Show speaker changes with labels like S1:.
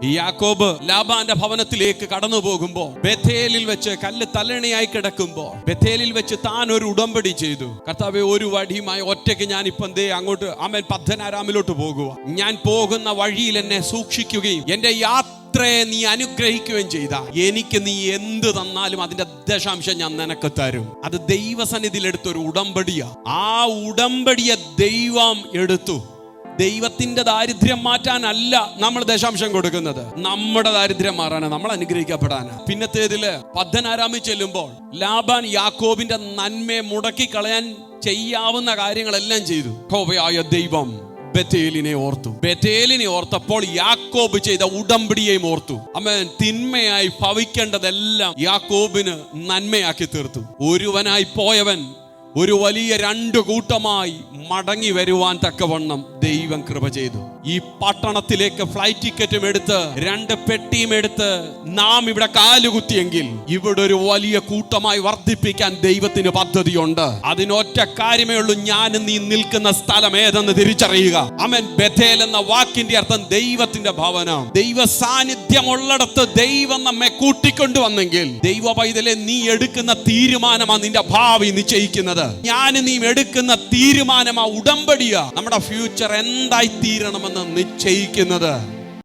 S1: യാക്കോബ് ലാബാന്റെ ഭവനത്തിലേക്ക് കടന്നു പോകുമ്പോൾ ബേഥേലിൽ വെച്ച് കല്ല് തലണിയായി കിടക്കുമ്പോൾ ബേഥേലിൽ വെച്ച് താൻ ഒരു ഉടമ്പടി ചെയ്തു. കർത്താവേ, ഒരു വടിയുമായി ഒറ്റയ്ക്ക് ഞാൻ ഇപ്പം അങ്ങോട്ട് പദ്ദനാരാമിലോട്ട് പോകുക. ഞാൻ പോകുന്ന വഴിയിൽ എന്നെ സൂക്ഷിക്കുകയും എന്റെ യാത്രയെ നീ അനുഗ്രഹിക്കുകയും ചെയ്ത എനിക്ക് നീ എന്ത് തന്നാലും അതിന്റെ ദശാംശം ഞാൻ നിനക്ക് തരും. അത് ദൈവസന്നിധിയിൽ എടുത്തൊരു ഉടമ്പടിയാ. ആ ഉടമ്പടിയെ ദൈവം എടുത്തു. ദൈവത്തിന്റെ ദാരിദ്ര്യം മാറ്റാനല്ല നമ്മൾ ദശാംശം കൊടുക്കുന്നത്, നമ്മുടെ ദാരിദ്ര്യം മാറാനാണ്, നമ്മൾ അനുഗ്രഹിക്കപ്പെടാനാ. പിന്നത്തേതില് പദ്ദനാരാമിൽ ചെല്ലുമ്പോൾ ലാബാൻ യാക്കോബിന്റെ നന്മയെ മുടക്കി കളയാൻ ചെയ്യാവുന്ന കാര്യങ്ങളെല്ലാം ചെയ്തു. യഹോവയായ ദൈവം ബേഥേലിനെ ഓർത്തു. ബേഥേലിനെ ഓർത്തപ്പോൾ യാക്കോബ് ചെയ്ത ഉടമ്പടിയെയും ഓർത്തു. തിന്മയായി ഭവിക്കേണ്ടതെല്ലാം യാക്കോബിന് നന്മയാക്കി തീർത്തു. ഒരുവനായി പോയവൻ ഒരു വലിയ രണ്ട് കൂട്ടമായി മടങ്ങി വരുവാൻ തക്കവണ്ണം ദൈവം കൃപ ചെയ്തു. ഈ പട്ടണത്തിലേക്ക് ഫ്ലൈറ്റ് ടിക്കറ്റും എടുത്ത് 2 പെട്ടിയും എടുത്ത് നാം ഇവിടെ കാലുകുത്തിയെങ്കിൽ ഇവിടെ ഒരു വലിയ കൂട്ടമായി വർദ്ധിപ്പിക്കാൻ ദൈവത്തിന് പദ്ധതിയുണ്ട്. അതിനൊറ്റ കാര്യമേ ഉള്ളൂ, ഞാൻ നീ നിൽക്കുന്ന സ്ഥലം ഏതെന്ന് തിരിച്ചറിയുക. ബേഥേൽ എന്ന വാക്കിന്റെ അർത്ഥം ദൈവത്തിന്റെ ഭവനം. ദൈവ സാന്നിധ്യമുള്ളിടത്ത് ദൈവം നമ്മെ കൂട്ടിക്കൊണ്ടുവന്നെങ്കിൽ ദൈവ പൈതലെ നീ എടുക്കുന്ന തീരുമാനമാണ് നിന്റെ ഭാവി നിശ്ചയിക്കുന്നത്. ഞാൻ നീ എടുക്കുന്ന തീരുമാനമാ, ഉടമ്പടിയാ നമ്മുടെ ഫ്യൂച്ചർ എന്തായി തീരണമെന്ന് നിശ്ചയിക്കുന്നത്.